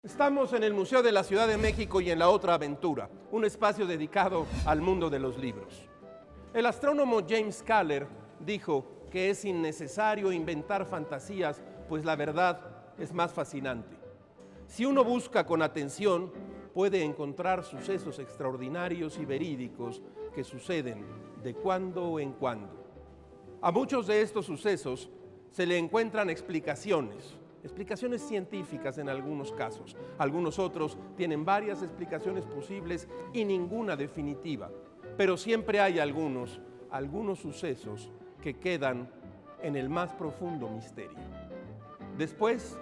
Estamos en el Museo de la Ciudad de México y en La Otra Aventura, un espacio dedicado al mundo de los libros. El astrónomo James Scaler dijo que es innecesario inventar fantasías, pues la verdad es más fascinante. Si uno busca con atención, puede encontrar sucesos extraordinarios y verídicos que suceden de cuando en cuando. A muchos de estos sucesos se le encuentran explicaciones científicas en algunos casos. Algunos otros tienen varias explicaciones posibles y ninguna definitiva. Pero siempre hay algunos sucesos que quedan en el más profundo misterio. Después,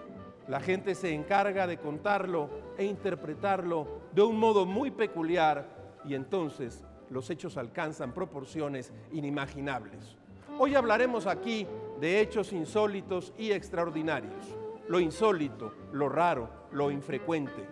la gente se encarga de contarlo e interpretarlo de un modo muy peculiar y entonces los hechos alcanzan proporciones inimaginables. Hoy hablaremos aquí de hechos insólitos y extraordinarios. Lo insólito, lo raro, lo infrecuente.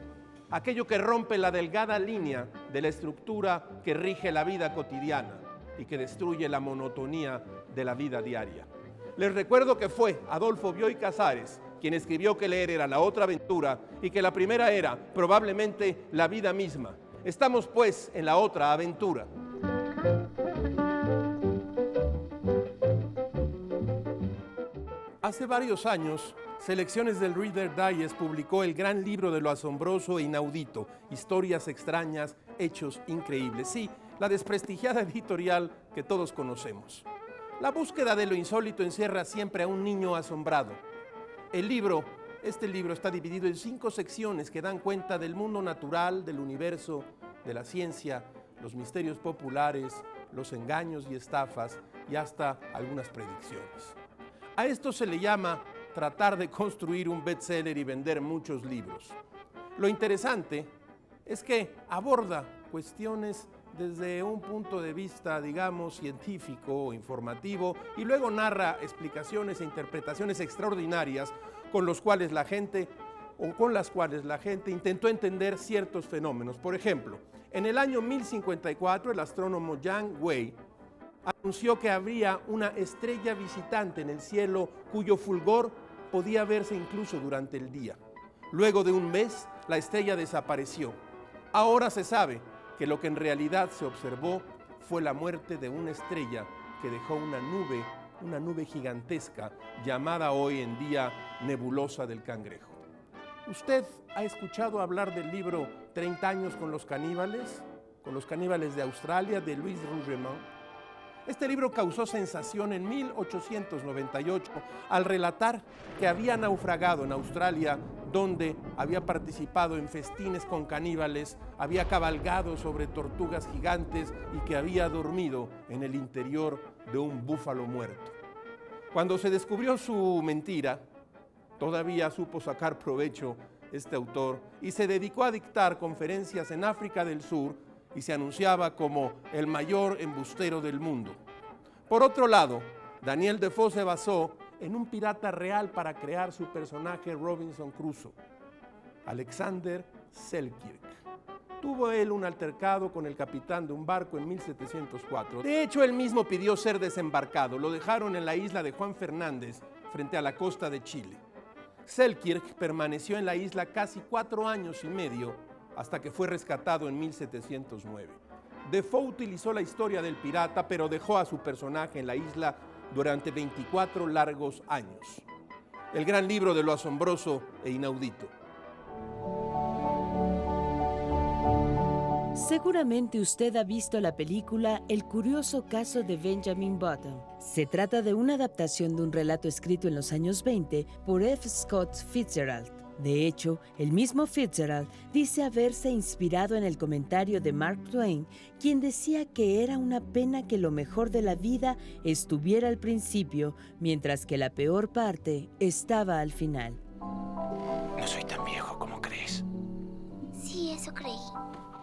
Aquello que rompe la delgada línea de la estructura que rige la vida cotidiana y que destruye la monotonía de la vida diaria. Les recuerdo que fue Adolfo Bioy Casares quien escribió que leer era la otra aventura y que la primera era probablemente la vida misma. Estamos pues en la otra aventura. Hace varios años, Selecciones del Reader Digest publicó el gran libro de lo asombroso e inaudito, historias extrañas, hechos increíbles. Sí, la desprestigiada editorial que todos conocemos. La búsqueda de lo insólito encierra siempre a un niño asombrado. Este libro está dividido en 5 secciones que dan cuenta del mundo natural, del universo, de la ciencia, los misterios populares, los engaños y estafas y hasta algunas predicciones. A esto se le llama tratar de construir un bestseller y vender muchos libros. Lo interesante es que aborda cuestiones desde un punto de vista, digamos, científico o informativo y luego narra explicaciones e interpretaciones extraordinarias con las cuales la gente intentó entender ciertos fenómenos. Por ejemplo, en el año 1054, el astrónomo Yang Wei anunció que habría una estrella visitante en el cielo cuyo fulgor podía verse incluso durante el día. Luego de un mes, la estrella desapareció. Ahora se sabe que lo que en realidad se observó fue la muerte de una estrella que dejó una nube gigantesca llamada hoy en día nebulosa del Cangrejo. ¿Usted ha escuchado hablar del libro 30 años con los caníbales de Australia, de Louis Rougemont? Este libro causó sensación en 1898 al relatar que había naufragado en Australia, donde había participado en festines con caníbales, había cabalgado sobre tortugas gigantes y que había dormido en el interior de un búfalo muerto. Cuando se descubrió su mentira, todavía supo sacar provecho este autor y se dedicó a dictar conferencias en África del Sur y se anunciaba como el mayor embustero del mundo. Por otro lado, Daniel Defoe se basó en un pirata real para crear su personaje Robinson Crusoe, Alexander Selkirk. Tuvo él un altercado con el capitán de un barco en 1704. De hecho, él mismo pidió ser desembarcado. Lo dejaron en la isla de Juan Fernández, frente a la costa de Chile. Selkirk permaneció en la isla casi 4 años y medio, hasta que fue rescatado en 1709. Defoe utilizó la historia del pirata, pero dejó a su personaje en la isla durante 24 largos años. El gran libro de lo asombroso e inaudito. Seguramente usted ha visto la película El curioso caso de Benjamin Button. Se trata de una adaptación de un relato escrito en los años 20 por F. Scott Fitzgerald. De hecho, el mismo Fitzgerald dice haberse inspirado en el comentario de Mark Twain, quien decía que era una pena que lo mejor de la vida estuviera al principio, mientras que la peor parte estaba al final. No soy tan viejo como crees. Sí, eso creí.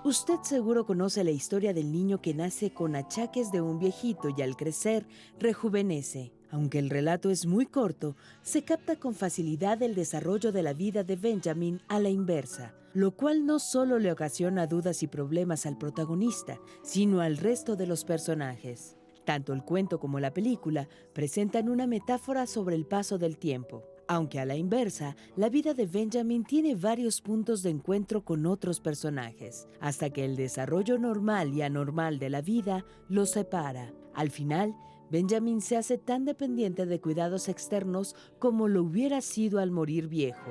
Usted seguro conoce la historia del niño que nace con achaques de un viejito y al crecer rejuvenece. Aunque el relato es muy corto, se capta con facilidad el desarrollo de la vida de Benjamin a la inversa, lo cual no solo le ocasiona dudas y problemas al protagonista, sino al resto de los personajes. Tanto el cuento como la película presentan una metáfora sobre el paso del tiempo. Aunque a la inversa, la vida de Benjamin tiene varios puntos de encuentro con otros personajes, hasta que el desarrollo normal y anormal de la vida los separa. Al final, Benjamin se hace tan dependiente de cuidados externos como lo hubiera sido al morir viejo.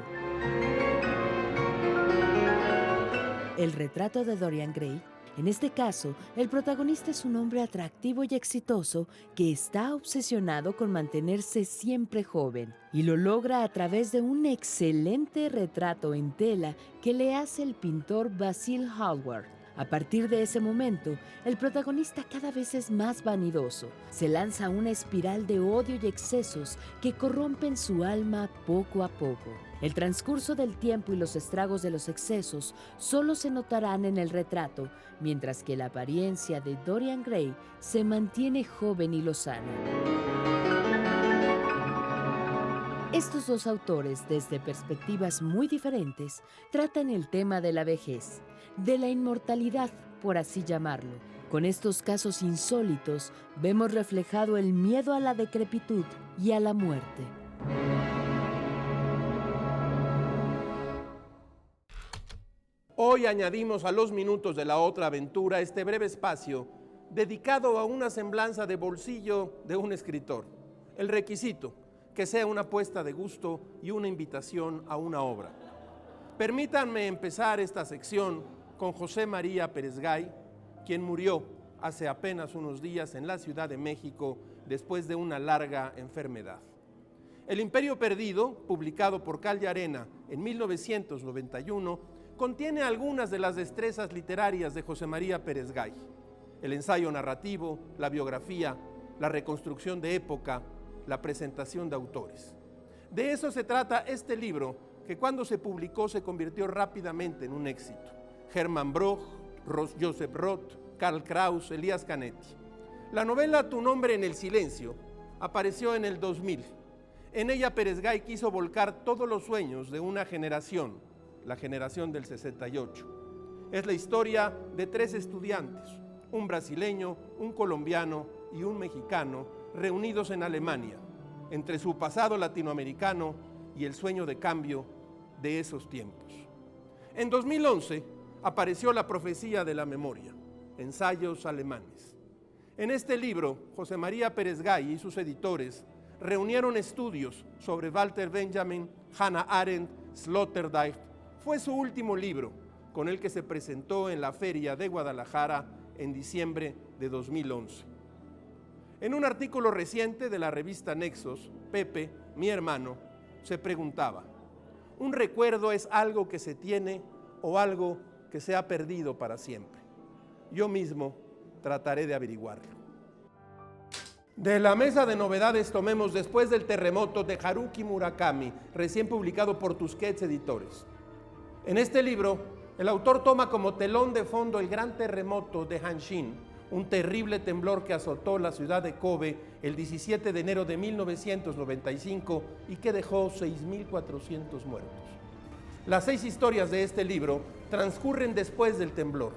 El retrato de Dorian Gray. En este caso, el protagonista es un hombre atractivo y exitoso que está obsesionado con mantenerse siempre joven y lo logra a través de un excelente retrato en tela que le hace el pintor Basil Hallward. A partir de ese momento, el protagonista cada vez es más vanidoso. Se lanza a una espiral de odio y excesos que corrompen su alma poco a poco. El transcurso del tiempo y los estragos de los excesos solo se notarán en el retrato, mientras que la apariencia de Dorian Gray se mantiene joven y lozana. Estos dos autores, desde perspectivas muy diferentes, tratan el tema de la vejez, de la inmortalidad, por así llamarlo. Con estos casos insólitos, vemos reflejado el miedo a la decrepitud y a la muerte. Hoy añadimos a los minutos de la otra aventura este breve espacio dedicado a una semblanza de bolsillo de un escritor. El requisito, que sea una puesta de gusto y una invitación a una obra. Permítanme empezar esta sección con José María Pérez Gay, quien murió hace apenas unos días en la Ciudad de México después de una larga enfermedad. El Imperio Perdido, publicado por Cal y Arena en 1991, contiene algunas de las destrezas literarias de José María Pérez Gay: el ensayo narrativo, la biografía, la reconstrucción de época, la presentación de autores. De eso se trata este libro, que cuando se publicó se convirtió rápidamente en un éxito. Hermann Broch, Joseph Roth, Karl Kraus, Elías Canetti. La novela Tu nombre en el silencio apareció en el 2000. En ella Pérez Gay quiso volcar todos los sueños de una generación, la generación del 68. Es la historia de 3 estudiantes, un brasileño, un colombiano y un mexicano, reunidos en Alemania, entre su pasado latinoamericano y el sueño de cambio de esos tiempos. En 2011 apareció La profecía de la memoria, ensayos alemanes. En este libro, José María Pérez Gay y sus editores reunieron estudios sobre Walter Benjamin, Hannah Arendt, Sloterdijk. Fue su último libro, con el que se presentó en la Feria de Guadalajara en diciembre de 2011. En un artículo reciente de la revista Nexos, Pepe, mi hermano, se preguntaba: ¿un recuerdo es algo que se tiene o algo que se ha perdido para siempre? Yo mismo trataré de averiguarlo. De la mesa de novedades tomemos Después del terremoto de Haruki Murakami, recién publicado por Tusquets Editores. En este libro, el autor toma como telón de fondo el gran terremoto de Hanshin, un terrible temblor que azotó la ciudad de Kobe el 17 de enero de 1995 y que dejó 6.400 muertos. Las 6 historias de este libro transcurren después del temblor.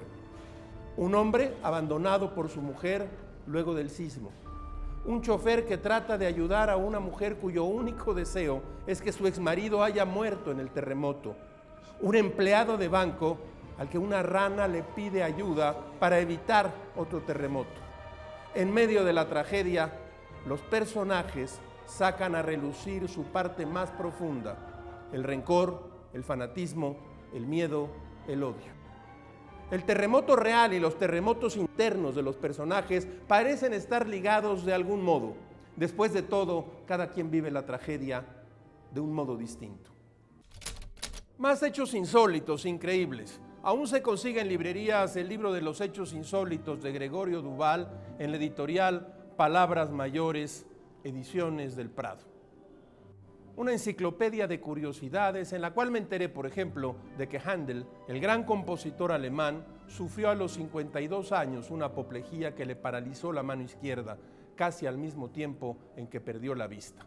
Un hombre abandonado por su mujer luego del sismo. Un chofer que trata de ayudar a una mujer cuyo único deseo es que su exmarido haya muerto en el terremoto. Un empleado de banco al que una rana le pide ayuda para evitar otro terremoto. En medio de la tragedia, los personajes sacan a relucir su parte más profunda: el rencor, el fanatismo, el miedo, el odio. El terremoto real y los terremotos internos de los personajes parecen estar ligados de algún modo. Después de todo, cada quien vive la tragedia de un modo distinto. Más hechos insólitos, increíbles. Aún se consigue en librerías el libro de los hechos insólitos de Gregorio Duval en la editorial Palabras Mayores, Ediciones del Prado. Una enciclopedia de curiosidades en la cual me enteré, por ejemplo, de que Händel, el gran compositor alemán, sufrió a los 52 años una apoplejía que le paralizó la mano izquierda, casi al mismo tiempo en que perdió la vista.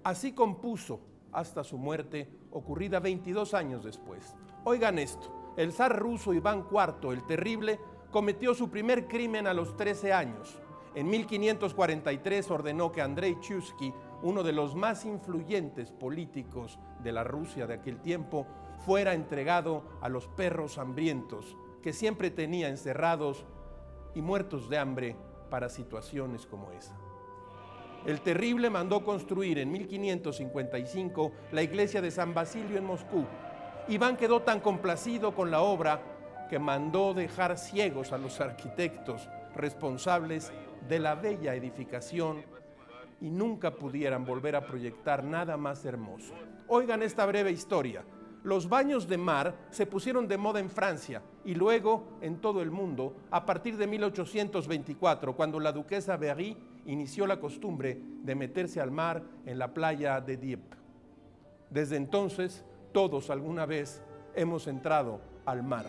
Así compuso hasta su muerte, ocurrida 22 años después. Oigan esto: el zar ruso Iván IV, el Terrible, cometió su primer crimen a los 13 años. En 1543 ordenó que Andrei Chusky, uno de los más influyentes políticos de la Rusia de aquel tiempo, fuera entregado a los perros hambrientos que siempre tenía encerrados y muertos de hambre para situaciones como esa. El Terrible mandó construir en 1555 la iglesia de San Basilio en Moscú. Iván quedó tan complacido con la obra que mandó dejar ciegos a los arquitectos responsables de la bella edificación y nunca pudieran volver a proyectar nada más hermoso. Oigan esta breve historia. Los baños de mar se pusieron de moda en Francia y luego en todo el mundo a partir de 1824, cuando la duquesa Berry inició la costumbre de meterse al mar en la playa de Dieppe. Desde entonces, todos alguna vez hemos entrado al mar.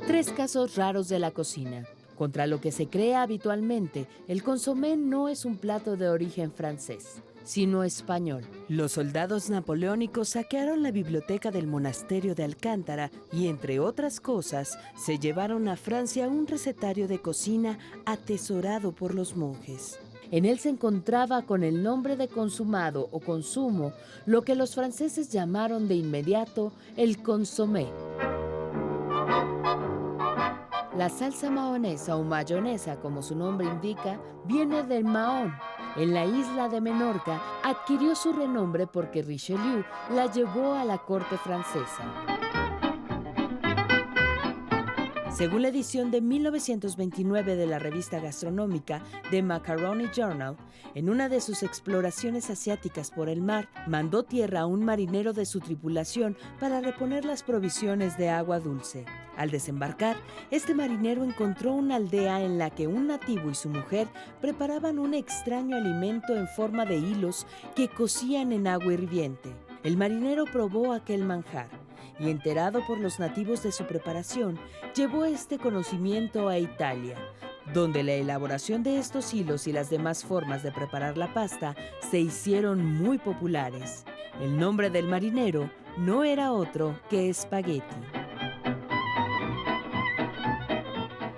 3 casos raros de la cocina. Contra lo que se cree habitualmente, el consomé no es un plato de origen francés, sino español. Los soldados napoleónicos saquearon la biblioteca del monasterio de Alcántara y, entre otras cosas, se llevaron a Francia un recetario de cocina atesorado por los monjes. En él se encontraba con el nombre de consumado o consumo, lo que los franceses llamaron de inmediato el consomé. La salsa mahonesa o mayonesa, como su nombre indica, viene del Mahón. En la isla de Menorca adquirió su renombre porque Richelieu la llevó a la corte francesa. Según la edición de 1929 de la revista gastronómica The Macaroni Journal, en una de sus exploraciones asiáticas por el mar, mandó tierra a un marinero de su tripulación para reponer las provisiones de agua dulce. Al desembarcar, este marinero encontró una aldea en la que un nativo y su mujer preparaban un extraño alimento en forma de hilos que cocían en agua hirviente. El marinero probó aquel manjar y, enterado por los nativos de su preparación, llevó este conocimiento a Italia, donde la elaboración de estos hilos y las demás formas de preparar la pasta se hicieron muy populares. El nombre del marinero no era otro que espagueti.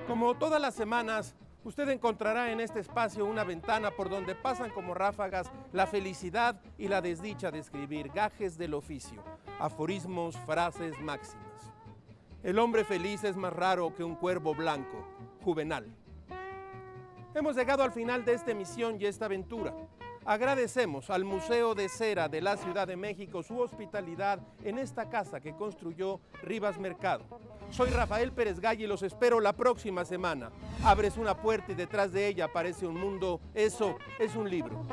Como todas las semanas, usted encontrará en este espacio una ventana por donde pasan como ráfagas la felicidad y la desdicha de escribir, gajes del oficio, aforismos, frases, máximas. El hombre feliz es más raro que un cuervo blanco, Juvenal. Hemos llegado al final de esta emisión y esta aventura. Agradecemos al Museo de Cera de la Ciudad de México su hospitalidad en esta casa que construyó Rivas Mercado. Soy Rafael Pérez Gay y los espero la próxima semana. Abres una puerta y detrás de ella aparece un mundo. Eso es un libro.